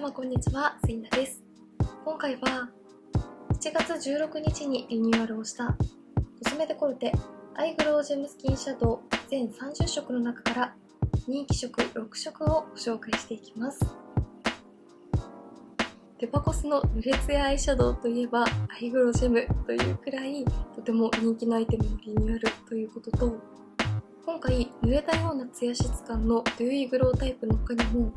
様こんにちは、セイナです。今回は7月16日にリニューアルをしたコスメデコルテアイグロージェムスキンシャドウ全30色の中から人気色6色をご紹介していきます。デパコスの濡れツヤアイシャドウといえばアイグロジェムというくらいとても人気のアイテムのリニューアルということと、今回濡れたようなツヤ質感のデューイグロータイプの他にも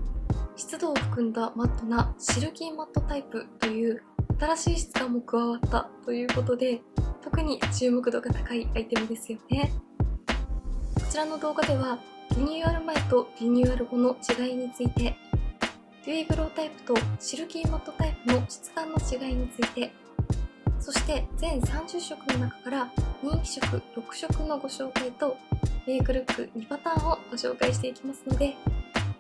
湿度を含んだマットなシルキーマットタイプという新しい質感も加わったということで、特に注目度が高いアイテムですよね。こちらの動画ではリニューアル前とリニューアル後の違いについて、デューイグロータイプとシルキーマットタイプの質感の違いについて、そして全30色の中から人気色6色のご紹介とメイクルック2パターンをご紹介していきますので、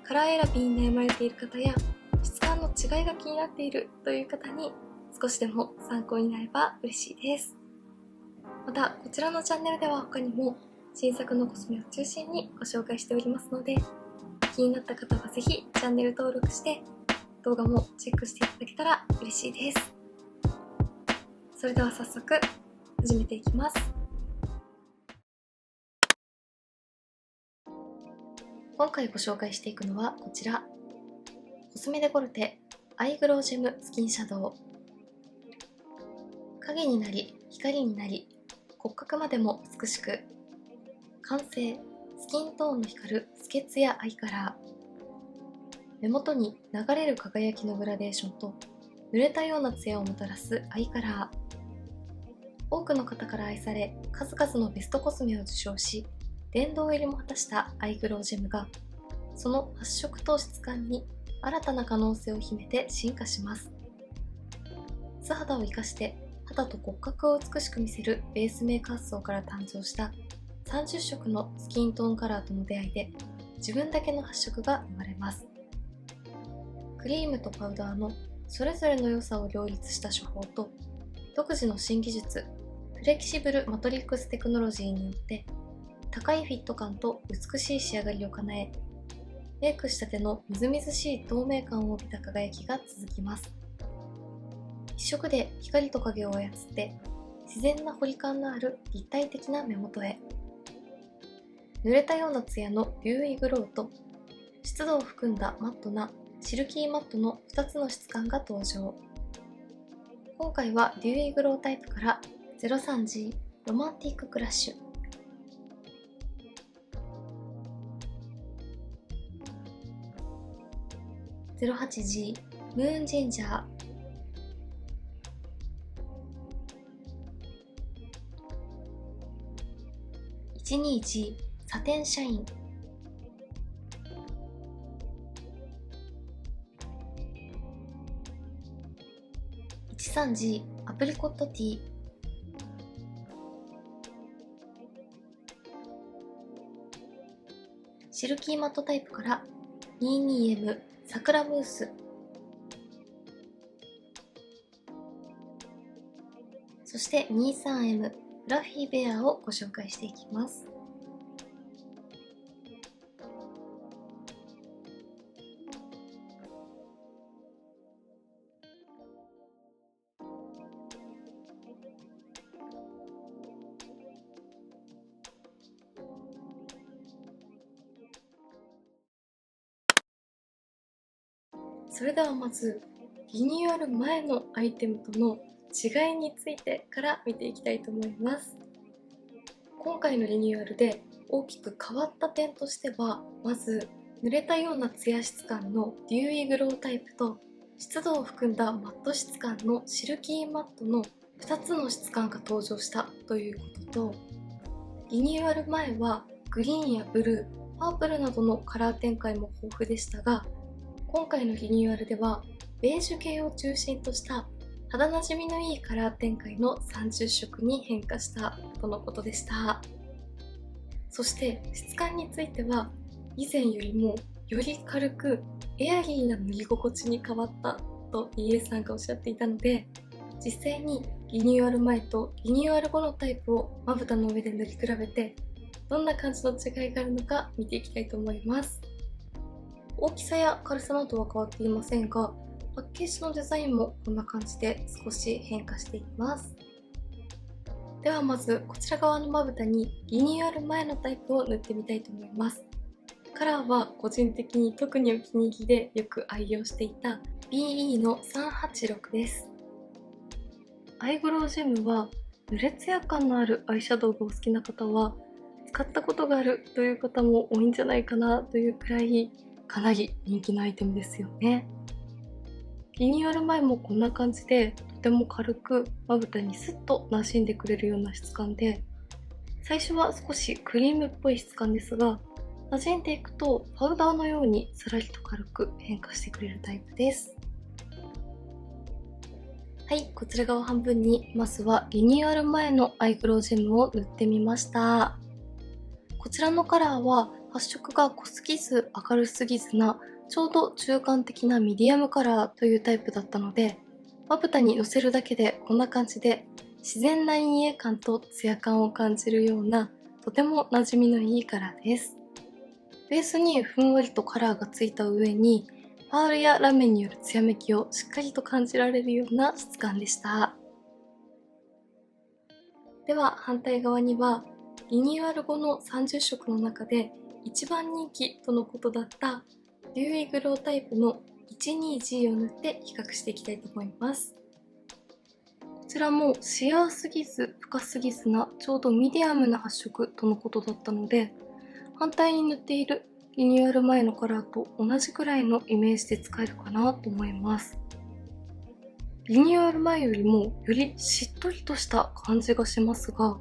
カラー選びに悩まれている方や質感の違いが気になっているという方に少しでも参考になれば嬉しいです。またこちらのチャンネルでは他にも新作のコスメを中心にご紹介しておりますので、気になった方はぜひチャンネル登録して動画もチェックしていただけたら嬉しいです。それでは早速始めていきます。今回ご紹介していくのはこちら、コスメデコルテアイグロージェムスキンシャドウ。影になり光になり骨格までも美しく、完成スキントーンの光る透けツヤアイカラー。目元に流れる輝きのグラデーションと濡れたようなツヤをもたらすアイカラー。多くの方から愛され、数々のベストコスメを受賞し殿堂入りも果たしたアイグロージェムが、その発色と質感に新たな可能性を秘めて進化します。素肌を生かして肌と骨格を美しく見せるベースメイク発想から誕生した30色のスキントーンカラーとの出会いで、自分だけの発色が生まれます。クリームとパウダーのそれぞれの良さを両立した手法と、独自の新技術フレキシブルマトリックステクノロジーによって高いフィット感と美しい仕上がりを叶え、メイクしたてのみずみずしい透明感を帯びた輝きが続きます。一色で光と影を操って自然な彫り感のある立体的な目元へ。濡れたようなツヤのデューイグローと湿度を含んだマットなシルキーマットの2つの質感が登場。今回はデューイグロータイプから 03G ロマンティッククラッシュ、08G ムーンジンジャー、12G サテンシャイン、13G アプリコットティー、シルキーマットタイプから 22M 桜ムース、そして 23M フラフィーベアをご紹介していきます。それではまずリニューアル前のアイテムとの違いについてから見ていきたいと思います。今回のリニューアルで大きく変わった点としては、まず濡れたようなツヤ質感のデューイグロータイプと湿度を含んだマット質感のシルキーマットの2つの質感が登場したということと、リニューアル前はグリーンやブルー、パープルなどのカラー展開も豊富でしたが、今回のリニューアルではベージュ系を中心とした肌なじみのいいカラー展開の30色に変化したとのことでした。そして質感については以前よりもより軽くエアリーな塗り心地に変わったと EA さんがおっしゃっていたので、実際にリニューアル前とリニューアル後のタイプをまぶたの上で塗り比べてどんな感じの違いがあるのか見ていきたいと思います。大きさや軽さなどは変わっていませんが、パッケージのデザインもこんな感じで少し変化していきます。ではまずこちら側のまぶたにリニューアル前のタイプを塗ってみたいと思います。カラーは個人的に特にお気に入りでよく愛用していた BE の386です。アイブロウジェムは濡れツヤ感のあるアイシャドウがお好きな方は使ったことがあるという方も多いんじゃないかなというくらいかなり人気のアイテムですよね。リニューアル前もこんな感じでとても軽くまぶたにスッと馴染んでくれるような質感で、最初は少しクリームっぽい質感ですが、馴染んでいくとパウダーのようにさらりと軽く変化してくれるタイプです。はい、こちら側半分にまずはリニューアル前のアイブロウジェムを塗ってみました。こちらのカラーは発色が濃すぎず明るすぎずなちょうど中間的なミディアムカラーというタイプだったので、まぶたにのせるだけでこんな感じで自然な陰影感とツヤ感を感じるようなとても馴染みのいいカラーです。ベースにふんわりとカラーがついた上にパールやラメによるツヤめきをしっかりと感じられるような質感でした。では反対側にはリニューアル後の30色の中で一番人気とのことだったデューイグロータイプの 12G を塗って比較していきたいと思います。こちらもシアーすぎず深すぎずなちょうどミディアムな発色とのことだったので、反対に塗っているリニューアル前のカラーと同じくらいのイメージで使えるかなと思います。リニューアル前よりもよりしっとりとした感じがしますが、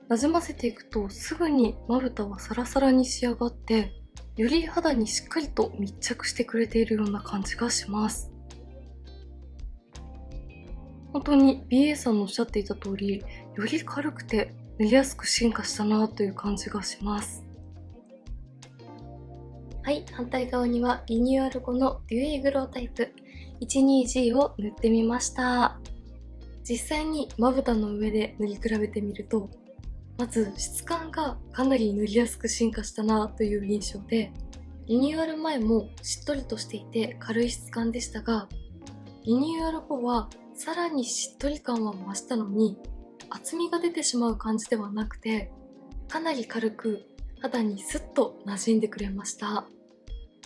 なじませていくとすぐにまぶたはサラサラに仕上がって、より肌にしっかりと密着してくれているような感じがします。本当に BA さんのおっしゃっていた通り、より軽くて塗りやすく進化したなという感じがします。はい、反対側にはリニューアル後のデュエイグロータイプ 12G を塗ってみました。実際にまぶたの上で塗り比べてみると、まず質感がかなり塗りやすく進化したなという印象で、リニューアル前もしっとりとしていて軽い質感でしたが、リニューアル後はさらにしっとり感は増したのに、厚みが出てしまう感じではなくて、かなり軽く肌にスッと馴染んでくれました。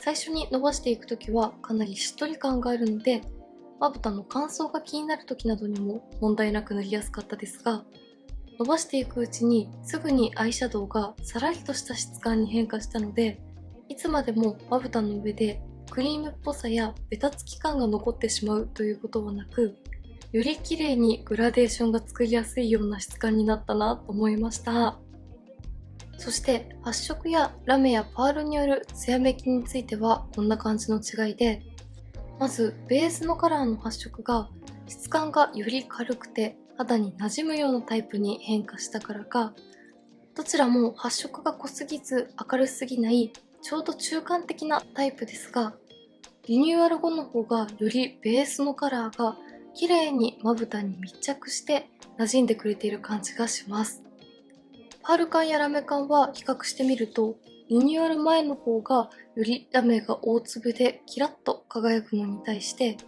最初に伸ばしていくときはかなりしっとり感があるので、まぶたの乾燥が気になるときなどにも問題なく塗りやすかったですが、伸ばしていくうちにすぐにアイシャドウがさらりとした質感に変化したので、いつまでもまぶたの上でクリームっぽさやベタつき感が残ってしまうということはなく、より綺麗にグラデーションが作りやすいような質感になったなと思いました。そして発色やラメやパールによるツヤめきについてはこんな感じの違いで、まずベースのカラーの発色が質感がより軽くて肌に馴染むようなタイプに変化したからか、どちらも発色が濃すぎず明るすぎないちょうど中間的なタイプですが、リニューアル後の方がよりベースのカラーが綺麗にまぶたに密着して馴染んでくれている感じがします。パール感やラメ感は比較してみると、リニューアル前の方がよりラメが大粒でキラッと輝くのに対して、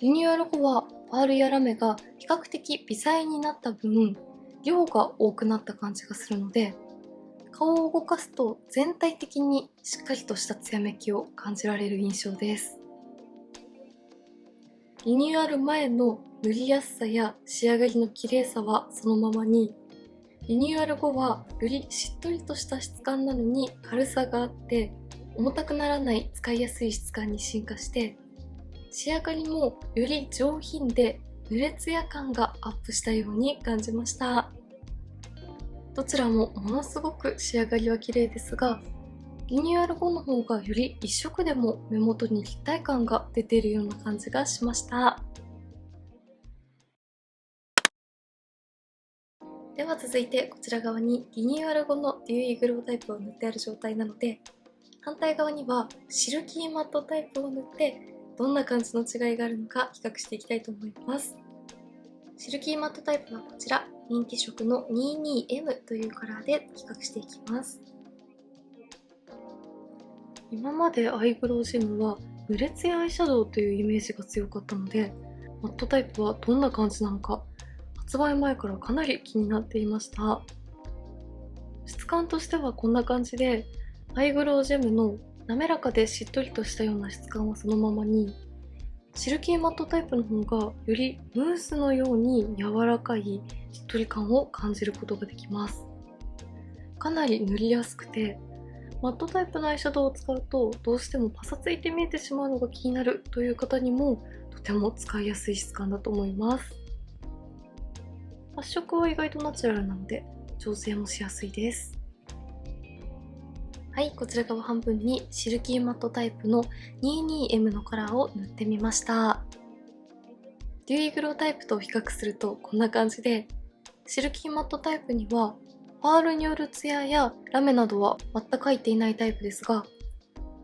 リニューアル後はパールやラメが比較的微細になった分、量が多くなった感じがするので、顔を動かすと全体的にしっかりとしたツヤめきを感じられる印象です。リニューアル前の塗りやすさや仕上がりの綺麗さはそのままに、リニューアル後はよりしっとりとした質感なのに軽さがあって重たくならない使いやすい質感に進化して、仕上がりもより上品で濡れツヤ感がアップしたように感じました。どちらもものすごく仕上がりは綺麗ですが、リニューアル後の方がより一色でも目元に立体感が出ているような感じがしました。では続いてこちら側にリニューアル後のデューイグロータイプを塗ってある状態なので、反対側にはシルキーマットタイプを塗ってどんな感じの違いがあるのか比較していきたいと思います。シルキーマットタイプはこちら、人気色の 22M というカラーで比較していきます。今までアイブロウジェムは濡れツヤアイシャドウというイメージが強かったので、マットタイプはどんな感じなのか発売前からかなり気になっていました。質感としてはこんな感じで、アイブロウジェムの滑らかでしっとりとしたような質感はそのままに、シルキーマットタイプの方がよりムースのように柔らかいしっとり感を感じることができます。かなり塗りやすくて、マットタイプのアイシャドウを使うとどうしてもパサついて見えてしまうのが気になるという方にもとても使いやすい質感だと思います。発色は意外とナチュラルなので調整もしやすいです。はい、こちら側半分にシルキーマットタイプの 22M のカラーを塗ってみました。デューイグロータイプと比較するとこんな感じで、シルキーマットタイプにはパールによるツヤやラメなどは全く入っていないタイプですが、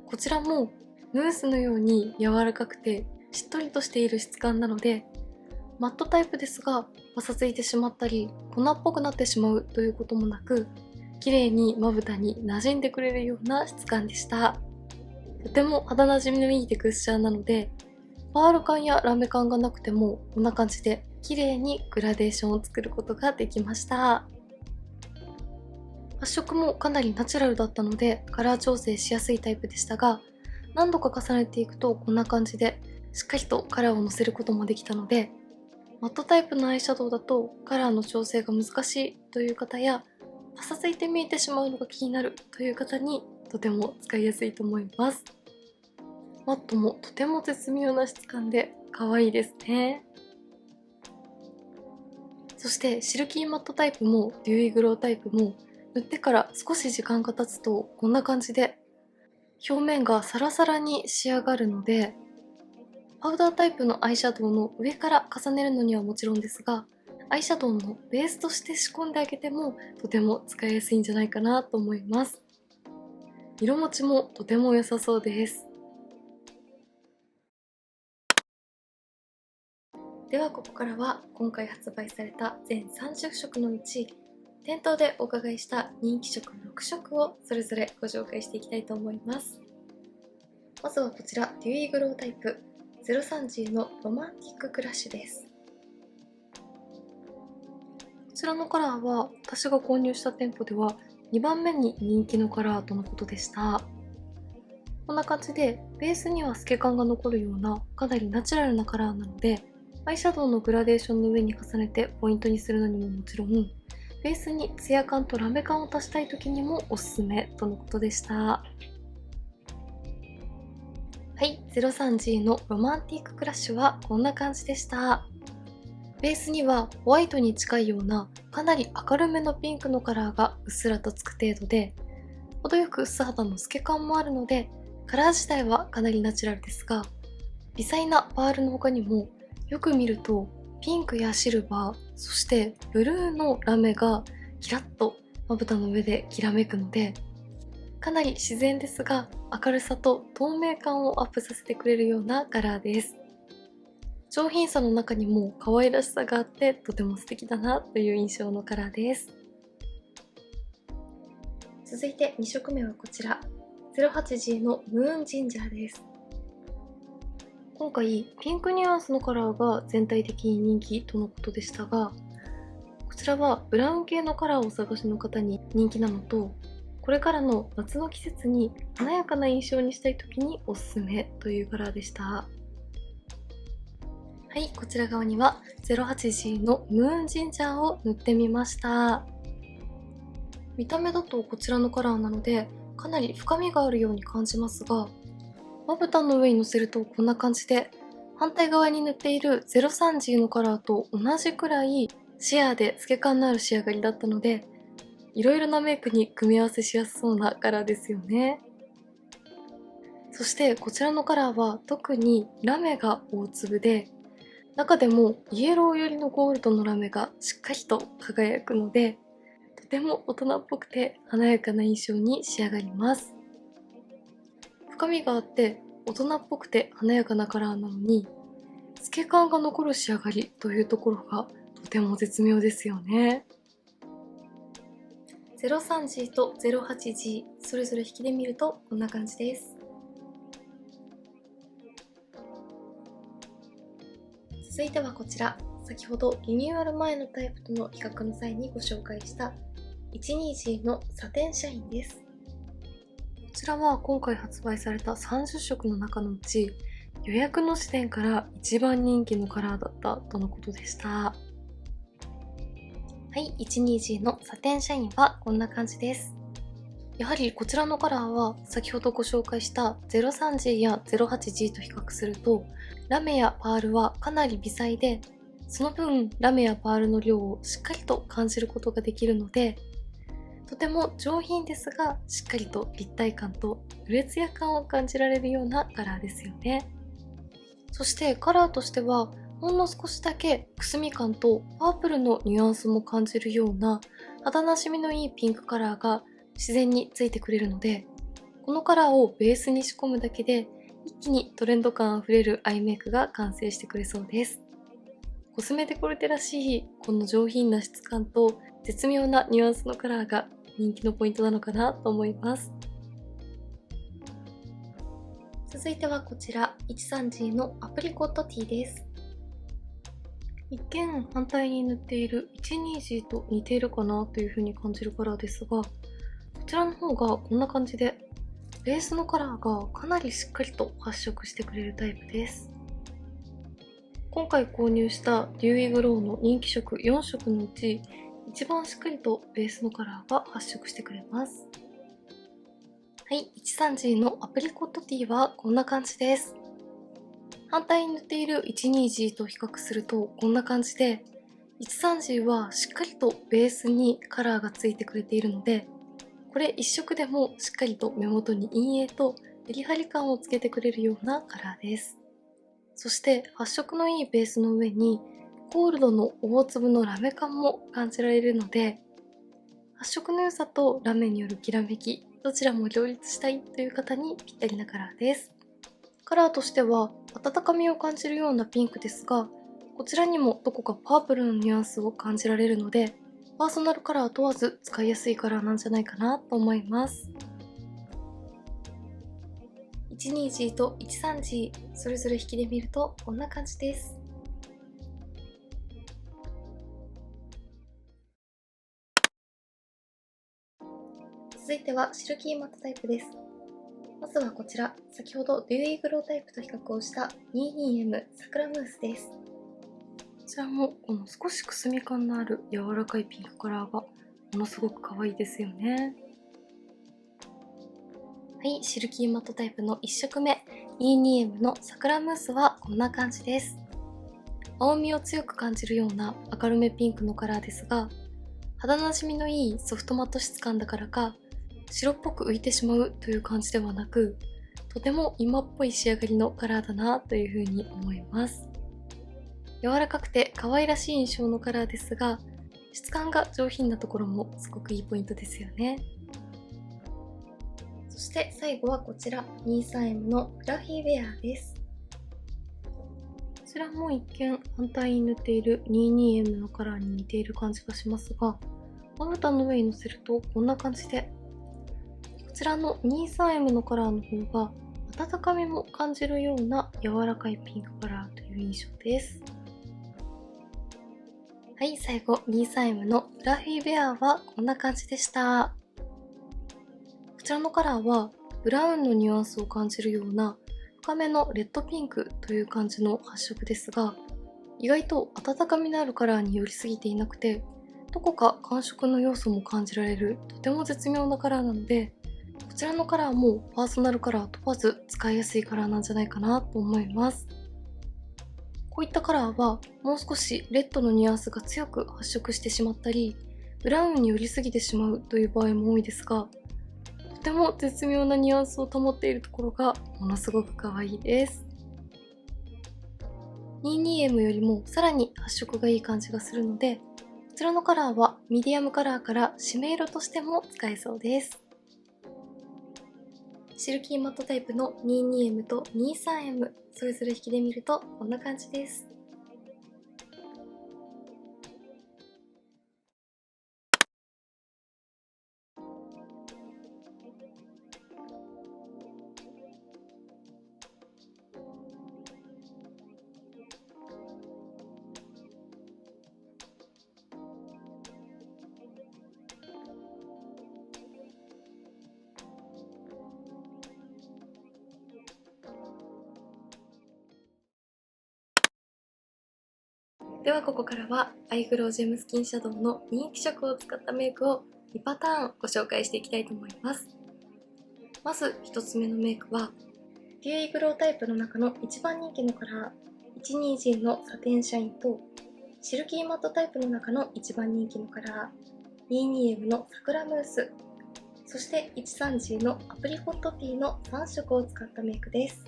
こちらもムースのように柔らかくてしっとりとしている質感なので、マットタイプですがパサついてしまったり粉っぽくなってしまうということもなく、綺麗にまぶたに馴染んでくれるような質感でした。とても肌なじみのいいテクスチャーなので、パール感やラメ感がなくてもこんな感じで綺麗にグラデーションを作ることができました。発色もかなりナチュラルだったのでカラー調整しやすいタイプでしたが、何度か重ねていくとこんな感じでしっかりとカラーをのせることもできたので、マットタイプのアイシャドウだとカラーの調整が難しいという方や、パサついて見えてしまうのが気になるという方にとても使いやすいと思います。マットもとても絶妙な質感で可愛いですね。そしてシルキーマットタイプもデューイグロータイプも塗ってから少し時間が経つとこんな感じで表面がサラサラに仕上がるので、パウダータイプのアイシャドウの上から重ねるのにはもちろんですが、アイシャドウのベースとして仕込んであげてもとても使いやすいんじゃないかなと思います。色持ちもとても良さそうです。ではここからは今回発売された全30色のうち、店頭でお伺いした人気色6色をそれぞれご紹介していきたいと思います。まずはこちらデューイグロータイプ 03G のロマンティッククラッシュです。こちらのカラーは私が購入した店舗では2番目に人気のカラーとのことでした。こんな感じでベースには透け感が残るようなかなりナチュラルなカラーなので、アイシャドウのグラデーションの上に重ねてポイントにするのにももちろん、ベースにツヤ感とラメ感を足したい時にもおすすめとのことでした。はい、03G のロマンティッククラッシュはこんな感じでした。ベースにはホワイトに近いようなかなり明るめのピンクのカラーがうっすらとつく程度で、程よく薄肌の透け感もあるので、カラー自体はかなりナチュラルですが、微細なパールの他にもよく見るとピンクやシルバー、そしてブルーのラメがキラッとまぶたの上できらめくので、かなり自然ですが明るさと透明感をアップさせてくれるようなカラーです。上品さの中にも可愛らしさがあってとても素敵だなという印象のカラーです。続いて2色目はこちら 08G のムーンジンジャーです。今回ピンクニュアンスのカラーが全体的に人気とのことでしたが、こちらはブラウン系のカラーをお探しの方に人気なのと、これからの夏の季節に華やかな印象にしたい時におすすめというカラーでした。はい、こちら側には 08G のムーンジンジャーを塗ってみました。見た目だとこちらのカラーなのでかなり深みがあるように感じますが、まぶたの上にのせるとこんな感じで、反対側に塗っている 03G のカラーと同じくらいシアーで透け感のある仕上がりだったので、いろいろなメイクに組み合わせしやすそうなカラーですよね。そしてこちらのカラーは特にラメが大粒で、中でもイエロー寄りのゴールドのラメがしっかりと輝くので、とても大人っぽくて華やかな印象に仕上がります。深みがあって大人っぽくて華やかなカラーなのに、透け感が残る仕上がりというところがとても絶妙ですよね。03G と 08G それぞれ引きで見るとこんな感じです。続いてはこちら、先ほどリニューアル前のタイプとの比較の際にご紹介した120のサテンシャインです。こちらは今回発売された30色の中のうち、予約の時点から一番人気のカラーだったとのことでした。はい、120のサテンシャインはこんな感じです。やはりこちらのカラーは先ほどご紹介した 03G や 08G と比較すると、ラメやパールはかなり微細で、その分ラメやパールの量をしっかりと感じることができるので、とても上品ですがしっかりと立体感とうれつや感を感じられるようなカラーですよね。そしてカラーとしてはほんの少しだけくすみ感とパープルのニュアンスも感じるような肌なじみのいいピンクカラーが自然についてくれるので、このカラーをベースに仕込むだけで一気にトレンド感あふれるアイメイクが完成してくれそうです。コスメデコルテらしいこの上品な質感と絶妙なニュアンスのカラーが人気のポイントなのかなと思います。続いてはこちら 13G のアプリコットティーです。一見反対に塗っている 12G と似ているかなという風に感じるカラーですが、こちらの方がこんな感じでベースのカラーがかなりしっかりと発色してくれるタイプです。今回購入したデューイグローの人気色4色のうち一番しっかりとベースのカラーが発色してくれます。はい、13G のアプリコットティーはこんな感じです。反対に塗っている 12G と比較するとこんな感じで、13G はしっかりとベースにカラーがついてくれているので、これ一色でもしっかりと目元に陰影とメリハリ感をつけてくれるようなカラーです。そして発色のいいベースの上にゴールドの大粒のラメ感も感じられるので、発色の良さとラメによるきらめき、どちらも両立したいという方にぴったりなカラーです。カラーとしては温かみを感じるようなピンクですが、こちらにもどこかパープルのニュアンスを感じられるので、パーソナルカラー問わず使いやすいカラーなんじゃないかなと思います。12G と 13G それぞれ引きで見るとこんな感じです。続いてはシルキーマットタイプです。まずはこちら、先ほどデューイーグロータイプと比較をした 22M 桜ムースです。こちらもこの少しくすみ感のある柔らかいピンクカラーがものすごく可愛いですよね。はい、シルキーマットタイプの1色目 22M の桜ムースはこんな感じです。青みを強く感じるような明るめピンクのカラーですが、肌なじみのいいソフトマット質感だからか白っぽく浮いてしまうという感じではなく、とても今っぽい仕上がりのカラーだなというふうに思います。柔らかくて可愛らしい印象のカラーですが、質感が上品なところもすごくいいポイントですよね。そして最後はこちら 23M のフラフィーウェアです。こちらも一見反対に塗っている 22M のカラーに似ている感じがしますが、まぶたの上にのせるとこんな感じで、こちらの 23M のカラーの方が温かみも感じるような柔らかいピンクカラーという印象です。はい、最後 23M のフラフィーベアはこんな感じでした。こちらのカラーはブラウンのニュアンスを感じるような深めのレッドピンクという感じの発色ですが、意外と温かみのあるカラーに寄りすぎていなくて、どこか寒色の要素も感じられるとても絶妙なカラーなので、こちらのカラーもパーソナルカラー問わず使いやすいカラーなんじゃないかなと思います。こういったカラーはもう少しレッドのニュアンスが強く発色してしまったり、ブラウンに寄りすぎてしまうという場合も多いですが、とても絶妙なニュアンスを保っているところがものすごく可愛いです。22M よりもさらに発色がいい感じがするので、こちらのカラーはミディアムカラーから締め色としても使えそうです。シルキーマットタイプの 22M と 23M それぞれ引きで見るとこんな感じです。ではここからはアイグロージェムスキンシャドウの人気色を使ったメイクを2パターンご紹介していきたいと思います。まず1つ目のメイクはデューイグロータイプの中の一番人気のカラー 120 のサテンシャインとシルキーマットタイプの中の一番人気のカラー 22M のサクラムース、そして130のアプリコットティーの3色を使ったメイクです。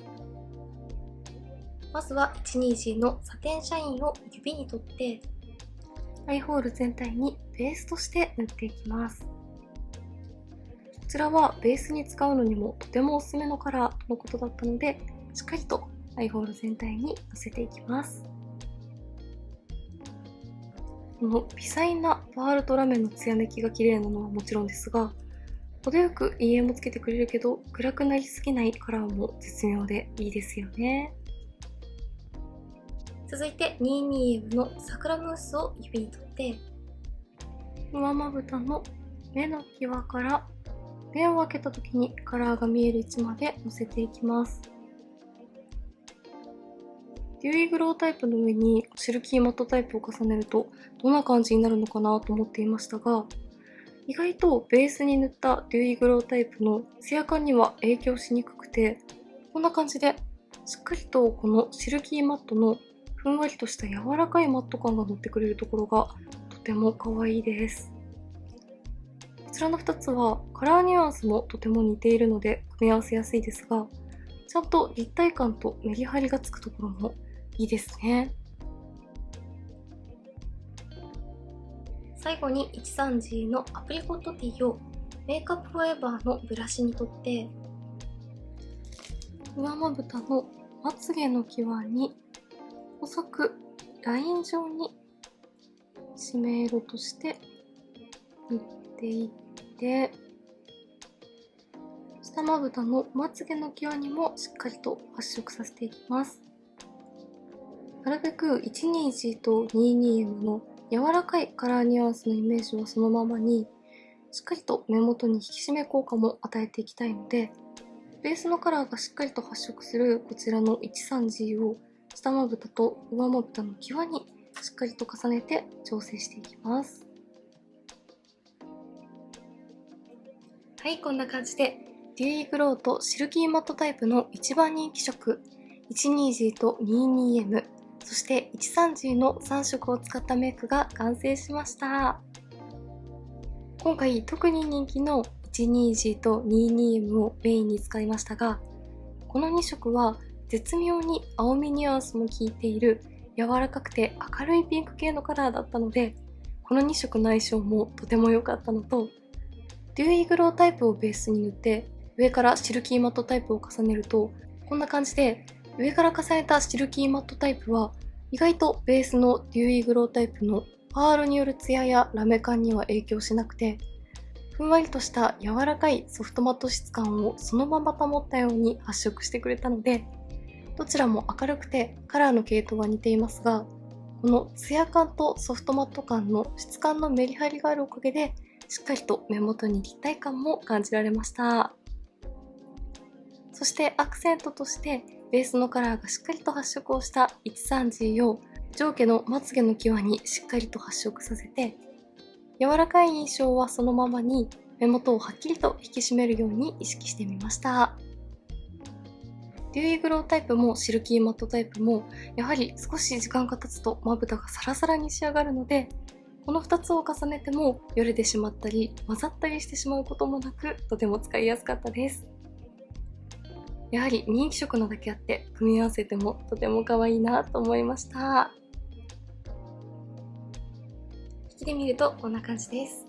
まずは120のサテンシャインを指に取ってアイホール全体にベースとして塗っていきます。こちらはベースに使うのにもとてもおすすめのカラーとのことだったので、しっかりとアイホール全体にのせていきます。この微細なパールとラメの艶めきが綺麗なのはもちろんですが、程よく陰影もつけてくれるけど暗くなりすぎないカラーも絶妙でいいですよね。続いて 22M のサクラムースを指に取って上まぶたの目の際から目を開けた時にカラーが見える位置までのせていきます。デューイグロータイプの上にシルキーマットタイプを重ねるとどんな感じになるのかなと思っていましたが、意外とベースに塗ったデューイグロータイプのツヤ感には影響しにくくて、こんな感じでしっかりとこのシルキーマットのふんわりとした柔らかいマット感が乗ってくれるところがとても可愛いです。こちらの2つはカラーニュアンスもとても似ているので組み合わせやすいですが、ちゃんと立体感とメリハリがつくところもいいですね。最後に130のアプリコットティーをメイクアップフォーエバーのブラシに取って上まぶたのまつげの際に細くライン状に締め色として塗っていって、下まぶたのまつげの際にもしっかりと発色させていきます。なるべく 120 と 22M の柔らかいカラーニュアンスのイメージをそのままに、しっかりと目元に引き締め効果も与えていきたいので、ベースのカラーがしっかりと発色するこちらの 130 を下まぶたと上まぶたの際にしっかりと重ねて調整していきます。はい、こんな感じでデューイグローとシルキーマットタイプの一番人気色120と 22M、 そして130の3色を使ったメイクが完成しました。今回特に人気の120と 22M をメインに使いましたが、この2色は絶妙に青みニュアンスも効いている柔らかくて明るいピンク系のカラーだったので、この2色の相性もとても良かったのと、デューイグロータイプをベースに塗って上からシルキーマットタイプを重ねると、こんな感じで上から重ねたシルキーマットタイプは意外とベースのデューイグロータイプのパールによるツヤやラメ感には影響しなくて、ふんわりとした柔らかいソフトマット質感をそのまま保ったように発色してくれたので、どちらも明るくてカラーの系統は似ていますが、このツヤ感とソフトマット感の質感のメリハリがあるおかげでしっかりと目元に立体感も感じられました。そしてアクセントとしてベースのカラーがしっかりと発色をした130を上下のまつげの際にしっかりと発色させて、柔らかい印象はそのままに目元をはっきりと引き締めるように意識してみました。デューイグロータイプもシルキーマットタイプもやはり少し時間が経つとまぶたがサラサラに仕上がるので、この2つを重ねてもよれてしまったり混ざったりしてしまうこともなく、とても使いやすかったです。やはり人気色なだけあって組み合わせてもとても可愛いなと思いました。引きで見るとこんな感じです。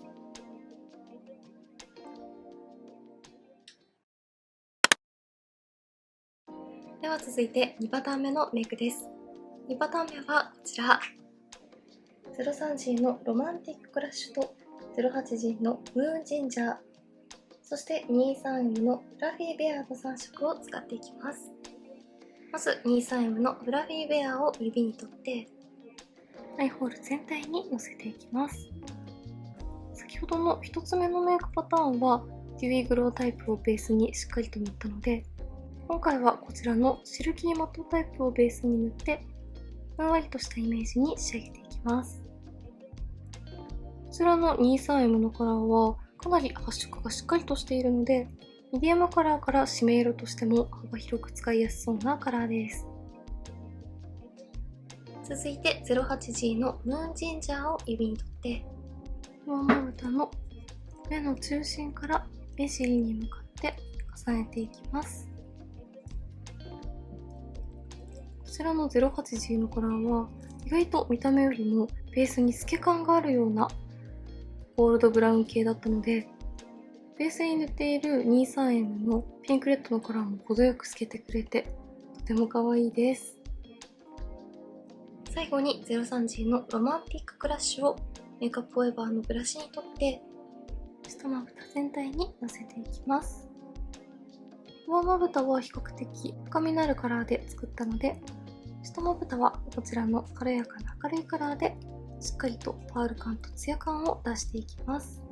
では続いて2パターン目のメイクです。2パターン目はこちら。030のロマンティッククラッシュと080のムーンジンジャー、そして 23M のフラフィーベアの3色を使っていきます。まず 23M のフラフィーベアを指に取ってアイホール全体にのせていきます。先ほどの1つ目のメイクパターンはデューイグロータイプをベースにしっかりと塗ったので、今回はこちらのシルキーマットタイプをベースに塗ってふんわりとしたイメージに仕上げていきます。こちらの 23M のカラーはかなり発色がしっかりとしているので、ミディアムカラーから締め色としても幅広く使いやすそうなカラーです。続いて 08G のムーンジンジャーを指に取って、上まぶたの目の中心から目尻に向かって重ねていきます。こちらの 08G のカラーは意外と見た目よりもベースに透け感があるようなゴールドブラウン系だったので、ベースに塗っている 23M のピンクレッドのカラーも程よく透けてくれてとても可愛いです。最後に 03G のロマンティッククラッシュをメイクアップフォーエバーのブラシに取って下まぶた全体にのせていきます。上まぶたは比較的深みのあるカラーで作ったので、下まぶたはこちらの軽やかな明るいカラーでしっかりとパール感とツヤ感を出していきます。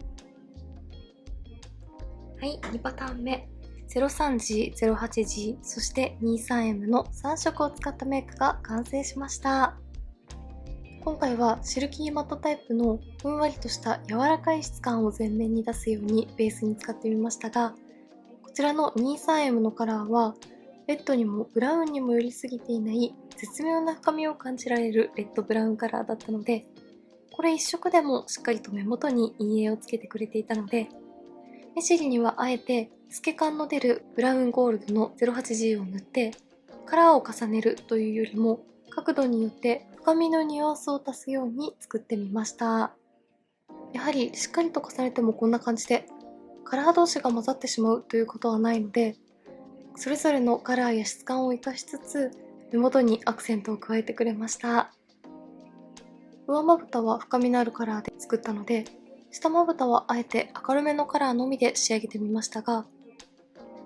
はい、2パターン目 03G、08G、そして 23M の3色を使ったメイクが完成しました。今回はシルキーマットタイプのふんわりとした柔らかい質感を前面に出すようにベースに使ってみましたが、こちらの 23M のカラーはレッドにもブラウンにも寄りすぎていない絶妙な深みを感じられるレッドブラウンカラーだったので、これ一色でもしっかりと目元に陰影をつけてくれていたので、目尻にはあえて透け感の出るブラウンゴールドの 08G を塗ってカラーを重ねるというよりも角度によって深みのニュアンスを足すように作ってみました。やはりしっかりと重ねてもこんな感じでカラー同士が混ざってしまうということはないので、それぞれのカラーや質感を生かしつつ目元にアクセントを加えてくれました。上まぶたは深みのあるカラーで作ったので、下まぶたはあえて明るめのカラーのみで仕上げてみましたが、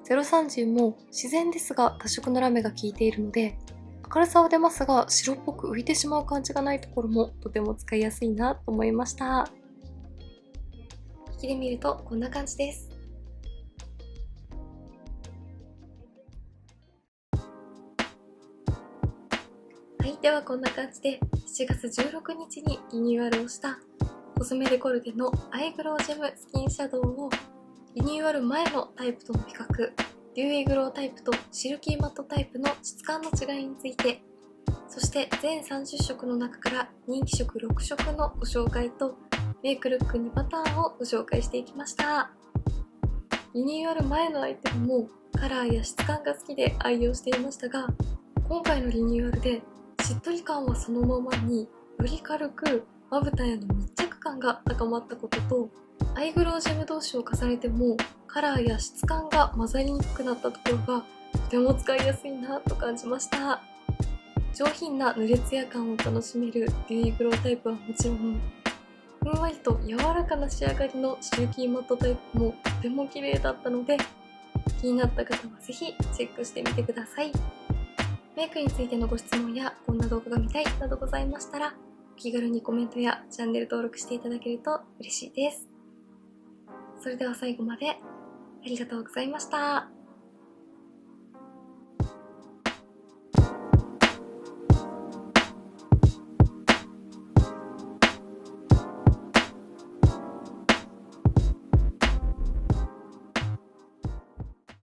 03G も自然ですが多色のラメが効いているので、明るさは出ますが白っぽく浮いてしまう感じがないところもとても使いやすいなと思いました。引きで見るとこんな感じです。はい、ではこんな感じで7月16日にリニューアルをしたコスメデコルテのアイグロウジェムスキンシャドウをリニューアル前のタイプとの比較、デューイグロウタイプとシルキーマットタイプの質感の違いについて、そして全30色の中から人気色6色のご紹介とメイクルック2パターンをご紹介していきました。リニューアル前のアイテムもカラーや質感が好きで愛用していましたが、今回のリニューアルでしっとり感はそのままにより軽くまぶたへの密着感が高まったことと、アイグロウジェム同士を重ねてもカラーや質感が混ざりにくくなったところがとても使いやすいなと感じました。上品な濡れツヤ感を楽しめるデューイグロウタイプはもちろん、ふんわりと柔らかな仕上がりのシルキーマットタイプもとても綺麗だったので、気になった方はぜひチェックしてみてください。メイクについてのご質問やこんな動画が見たいなどございましたら、お気軽にコメントやチャンネル登録していただけると嬉しいです。それでは最後までありがとうございました。